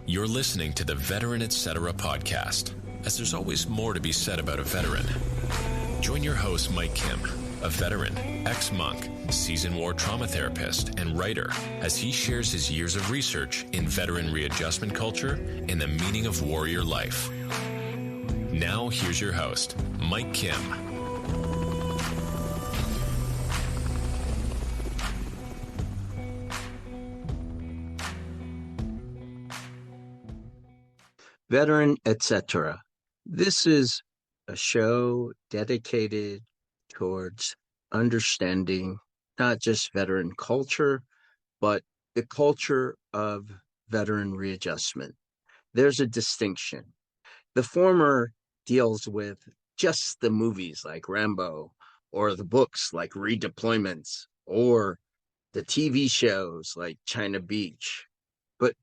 You're listening to the Veteran Etc. podcast, as there's always more to be said about a veteran. Join your host, Mike Kim, a veteran, ex-monk, seasoned war trauma therapist, and writer, as he shares his years of research in veteran readjustment culture and the meaning of warrior life. Now, here's your host, Mike Kim. Veteran Etc. This is a show dedicated towards understanding not just veteran culture, but the culture of veteran readjustment. There's a distinction. The former deals with just the movies like Rambo, or the books like Redeployments, or the TV shows like China Beach. But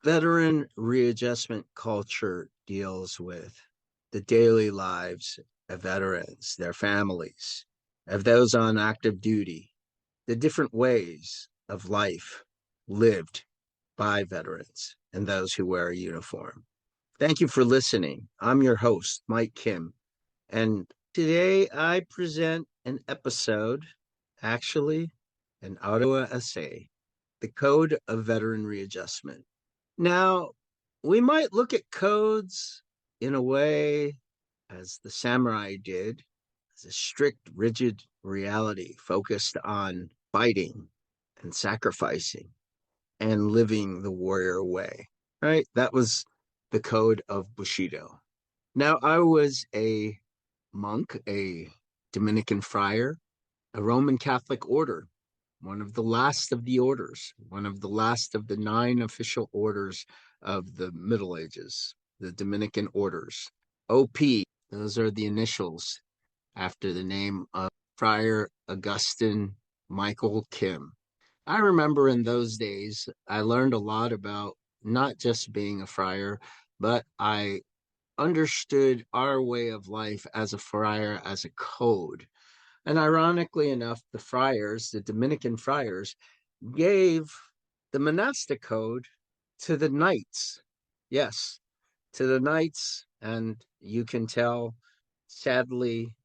veteran readjustment culture deals with the daily lives of veterans, their families, of those on active duty, the different ways of life lived by veterans and those who wear a uniform. Thank you for listening. I'm your host, Mike Kim, and today I present an episode, actually an audio essay, The Code of Veteran Readjustment. Now, we might look at codes in a way as the samurai did, as a strict, rigid reality focused on fighting and sacrificing and living the warrior way, right? That was the code of Bushido. Now, I was a monk, a Dominican friar, a Roman Catholic order, one of the last of the orders, one of the last of the 9 official orders of the Middle Ages, the Dominican orders. OP, those are the initials after the name of Friar Augustine Michael Kim. I remember in those days, I learned a lot about not just being a friar, but I understood our way of life as a friar as a code. And ironically enough, the friars, the Dominican friars, gave the monastic code to the knights. Yes, to the knights. And you can tell, sadly,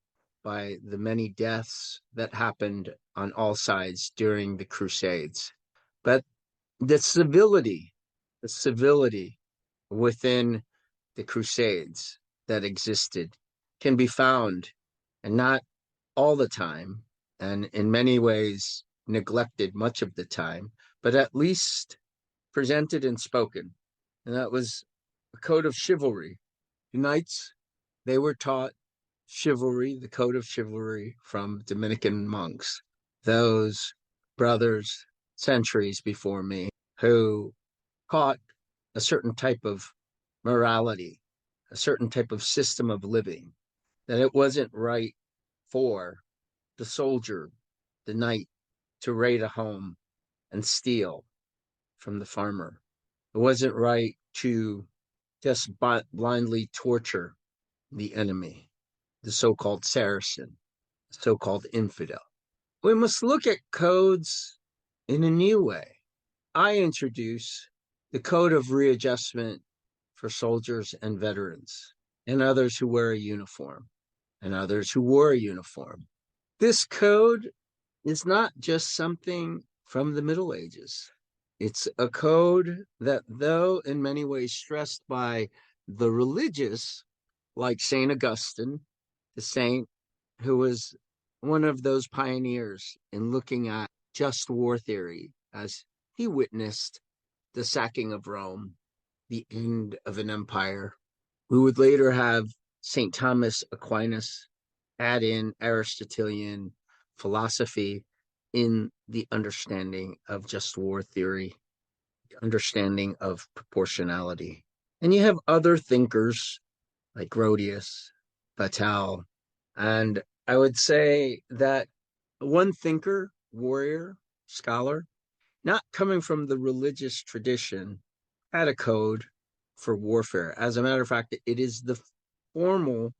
by the many deaths that happened on all sides during the Crusades. But the civility within the Crusades that existed can be found, and not all the time, and in many ways neglected much of the time, but at least presented and spoken. And that was a code of chivalry. The knights, they were taught chivalry, the code of chivalry from Dominican monks, those brothers centuries before me who taught a certain type of morality, a certain type of system of living, that it wasn't right for the soldier, the knight, to raid a home and steal from the farmer. It wasn't right to just blindly torture the enemy, the so-called Saracen, the so-called infidel. We must look at codes in a new way. I introduce the code of readjustment for soldiers and veterans, and others who wear a uniform, and others who wore a uniform. This code is not just something from the Middle Ages. It's a code that, though in many ways stressed by the religious, like St. Augustine, the saint who was one of those pioneers in looking at just war theory as he witnessed the sacking of Rome, the end of an empire. We would later have St. Thomas Aquinas add in Aristotelian philosophy in the understanding of just war theory, the understanding of proportionality. And you have other thinkers like Grotius, Vattel, and I would say that one thinker, warrior, scholar, not coming from the religious tradition, had a code for warfare. As a matter of fact, it is the formal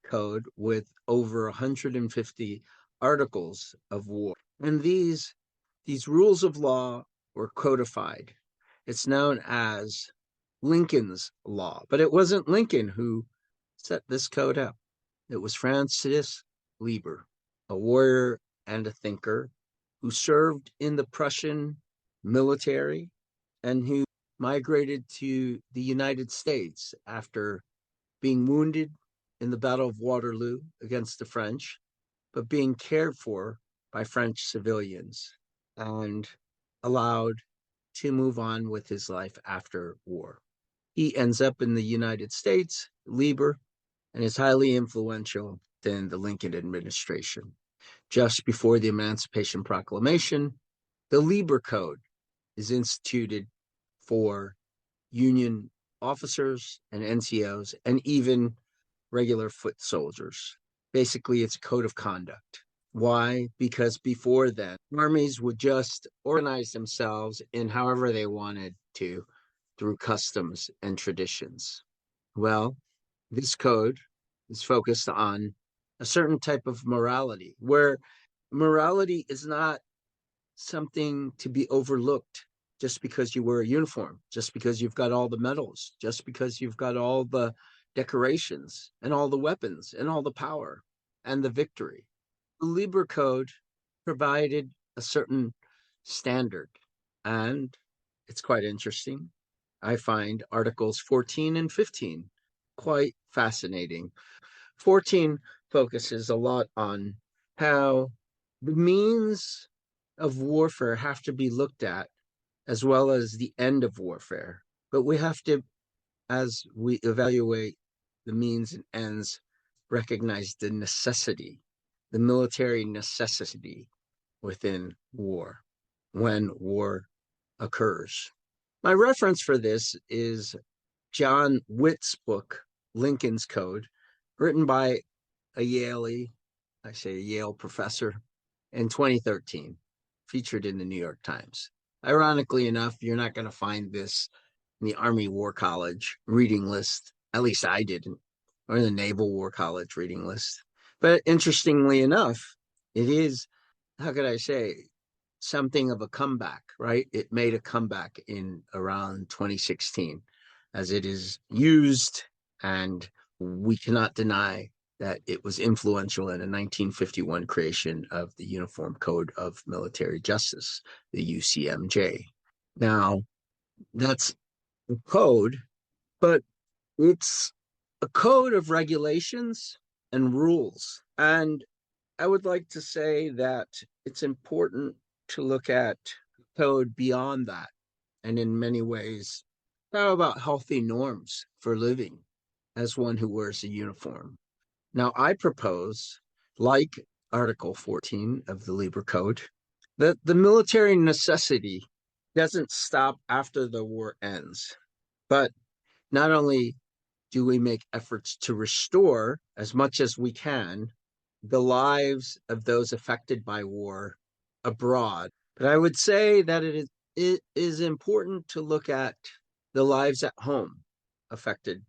code with over 150 articles of war. And these rules of law were codified. It's known as Lincoln's Law, but it wasn't Lincoln who set this code up. It was Francis Lieber, a warrior and a thinker who served in the Prussian military and who migrated to the United States after being wounded in the Battle of Waterloo against the French, but being cared for by French civilians and allowed to move on with his life after war. He ends up in the United States, Lieber, and is highly influential in the Lincoln administration. Just before the Emancipation Proclamation, the Lieber Code is instituted for Union officers and NCOs and even regular foot soldiers. Basically, it's a code of conduct. Why? Because before then, armies would just organize themselves in however they wanted to through customs and traditions. Well, this code is focused on a certain type of morality, where morality is not something to be overlooked just because you wear a uniform, just because you've got all the medals, just because you've got all the decorations and all the weapons and all the power and the victory. The Lieber Code provided a certain standard, and it's quite interesting. I find Articles 14 and 15 quite fascinating. 14 focuses a lot on how the means of warfare have to be looked at as well as the end of warfare. But we have to, as we evaluate the means and ends, recognize the necessity, the military necessity within war when war occurs. My reference for this is John Witt's book, Lincoln's Code, written by a Yale professor in 2013, featured in the New York Times. Ironically enough, you're not going to find this in the Army War College reading list. At least I didn't, or in the Naval War College reading list. But interestingly enough, it is, how could I say, something of a comeback, right? It made a comeback in around 2016 as it is used, and we cannot deny that it was influential in a 1951 creation of the Uniform Code of Military Justice, the UCMJ. Now, that's a code, but it's a code of regulations and rules. And I would like to say that it's important to look at code beyond that. And in many ways, how about healthy norms for living as one who wears a uniform? Now, I propose, like Article 14 of the Lieber Code, that the military necessity doesn't stop after the war ends. But not only do we make efforts to restore as much as we can the lives of those affected by war abroad, but I would say that it is important to look at the lives at home affected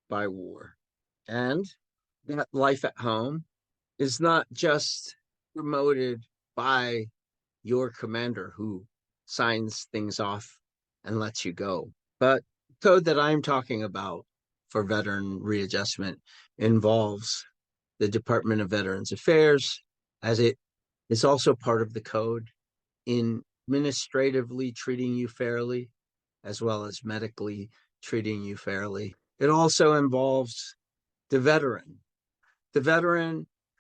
by war. And that life at home is not just promoted by your commander who signs things off and lets you go, but the code that I'm talking about for veteran readjustment involves the Department of Veterans Affairs, as it is also part of the code in administratively treating you fairly, as well as medically treating you fairly. It also involves the veteran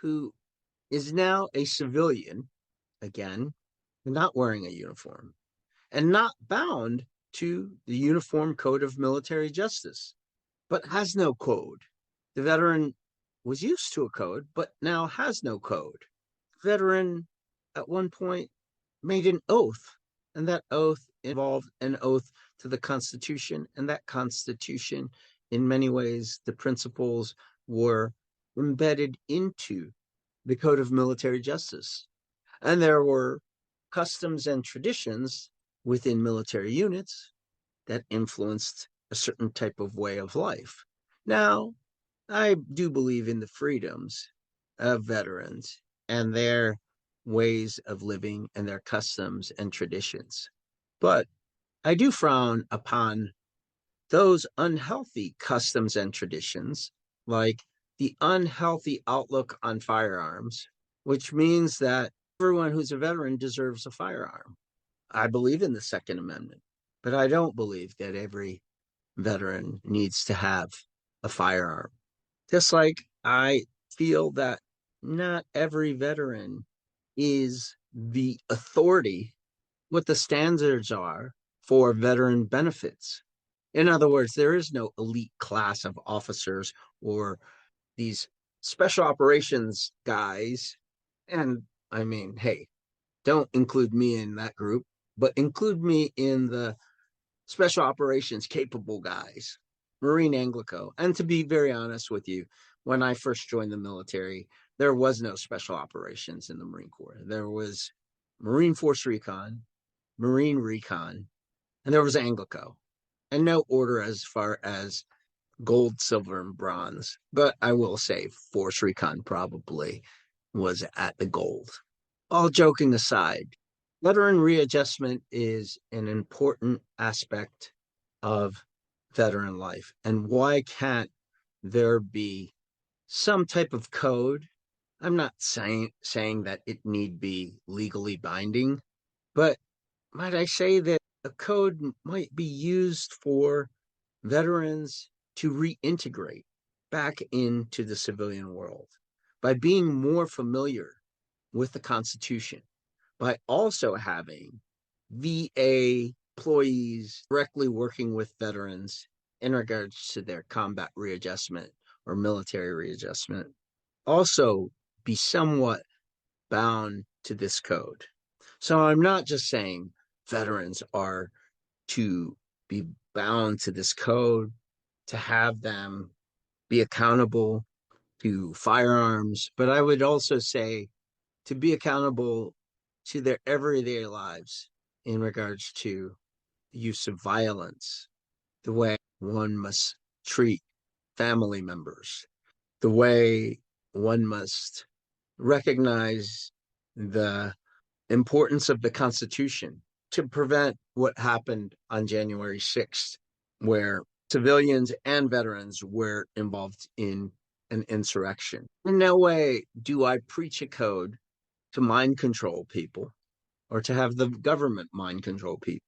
who is now a civilian, again, not wearing a uniform, and not bound to the Uniform Code of Military Justice, but has no code. The veteran was used to a code, but now has no code. The veteran at one point made an oath, and that oath involved an oath to the Constitution, and that Constitution, in many ways, the principles were embedded into the Code of Military Justice. And there were customs and traditions within military units that influenced a certain type of way of life. Now, I do believe in the freedoms of veterans and their ways of living and their customs and traditions. But I do frown upon those unhealthy customs and traditions, like the unhealthy outlook on firearms, which means that everyone who's a veteran deserves a firearm. I believe in the Second Amendment, but I don't believe that every veteran needs to have a firearm. Just like I feel that not every veteran is the authority, what the standards are for veteran benefits. In other words, there is no elite class of officers or these special operations guys. And I mean, hey, don't include me in that group, but include me in the special operations capable guys, Marine Anglico. And to be very honest with you, when I first joined the military, there was no special operations in the Marine Corps. There was Marine Force Recon, Marine Recon, and there was Anglico. And no order as far as gold, silver, and bronze. But I will say Force Recon probably was at the gold. All joking aside, veteran readjustment is an important aspect of veteran life. And why can't there be some type of code? I'm not saying that it need be legally binding, but might I say that a code might be used for veterans to reintegrate back into the civilian world by being more familiar with the Constitution, by also having VA employees directly working with veterans in regards to their combat readjustment or military readjustment, also be somewhat bound to this code. So I'm not just saying veterans are to be bound to this code, to have them be accountable to firearms, but I would also say to be accountable to their everyday lives in regards to the use of violence, the way one must treat family members, the way one must recognize the importance of the Constitution to prevent what happened on January 6th, where civilians and veterans were involved in an insurrection. In no way do I preach a code to mind control people or to have the government mind control people.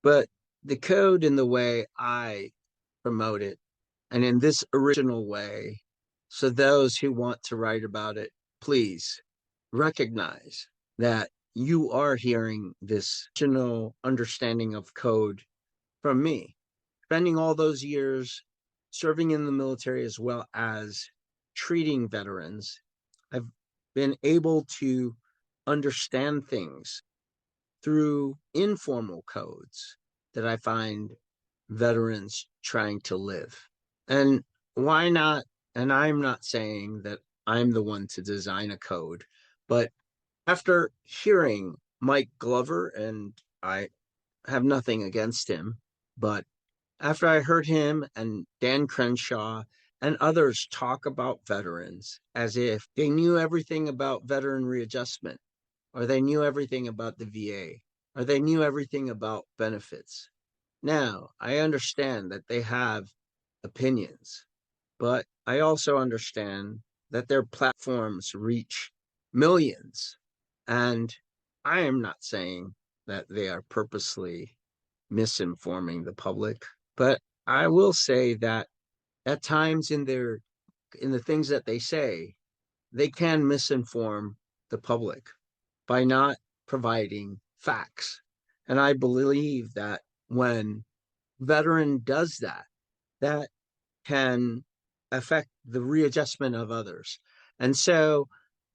But the code, in the way I promote it, and in this original way, so those who want to write about it, please recognize that you are hearing this original understanding of code from me. Spending all those years serving in the military as well as treating veterans, I've been able to understand things through informal codes that I find veterans trying to live. And why not? And I'm not saying that I'm the one to design a code, but after hearing Mike Glover, and I have nothing against him, but after I heard him and Dan Crenshaw and others talk about veterans as if they knew everything about veteran readjustment, or they knew everything about the VA, or they knew everything about benefits. Now, I understand that they have opinions, but I also understand that their platforms reach millions. And I am not saying that they are purposely misinforming the public, but I will say that at times in the things that they say, they can misinform the public by not providing facts. And I believe that when veteran does that, that can affect the readjustment of others. And so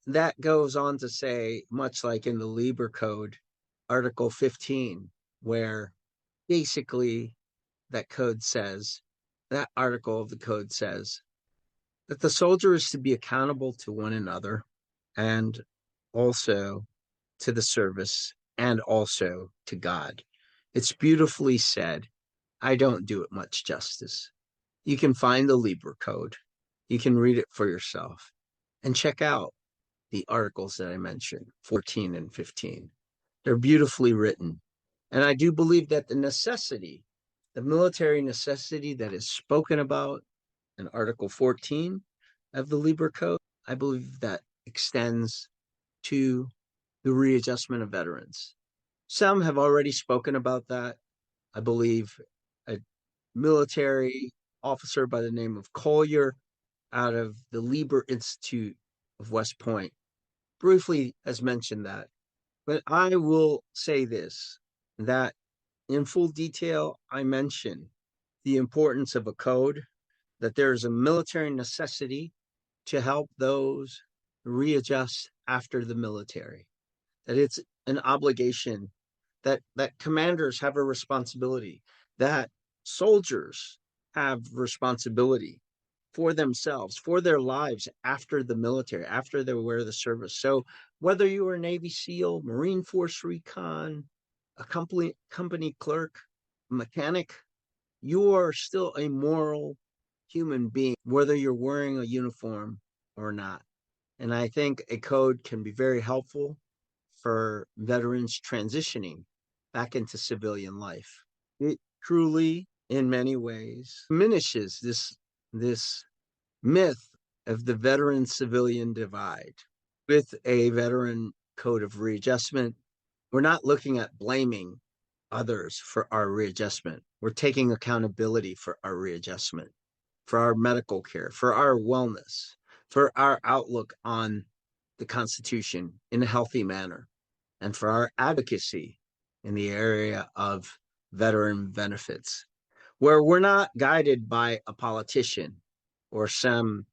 that goes on to say, much like in the Lieber Code, Article 15, where basically that article of the code says that the soldier is to be accountable to one another and also to the service and also to God. It's beautifully said. I don't do it much justice. You can find the Lieber Code. You can read it for yourself and check out the articles that I mentioned, 14 and 15. They're beautifully written. And I do believe that the military necessity that is spoken about in Article 14 of the Lieber Code, I believe that extends to the readjustment of veterans. Some have already spoken about that. I believe a military officer by the name of Collier out of the Lieber Institute of West Point briefly has mentioned that. But I will say this, that in full detail, I mention the importance of a code, that there is a military necessity to help those readjust after the military, that it's an obligation, that commanders have a responsibility, that soldiers have responsibility for themselves, for their lives after the military, after they wear the service. So whether you are a Navy SEAL, Marine Force Recon, a company clerk, mechanic, you are still a moral human being, whether you're wearing a uniform or not. And I think a code can be very helpful for veterans transitioning back into civilian life. It truly, in many ways, diminishes this myth of the veteran-civilian divide. With a veteran code of readjustment, we're not looking at blaming others for our readjustment. We're taking accountability for our readjustment, for our medical care, for our wellness, for our outlook on the Constitution in a healthy manner, and for our advocacy in the area of veteran benefits, where we're not guided by a politician or some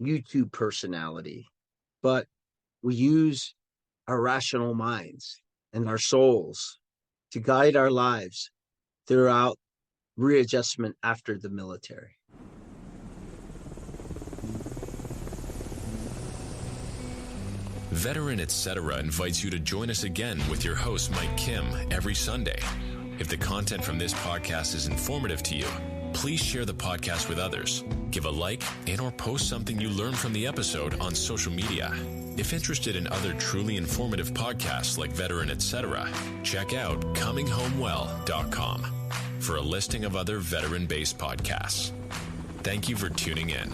YouTube personality, but we use our rational minds and our souls to guide our lives throughout readjustment after the military. Veteran Etc. invites you to join us again with your host, Mike Kim, every Sunday. If the content from this podcast is informative to you, please share the podcast with others. Give a like and/or post something you learned from the episode on social media. If interested in other truly informative podcasts like Veteran Etc., check out cominghomewell.com for a listing of other veteran-based podcasts. Thank you for tuning in.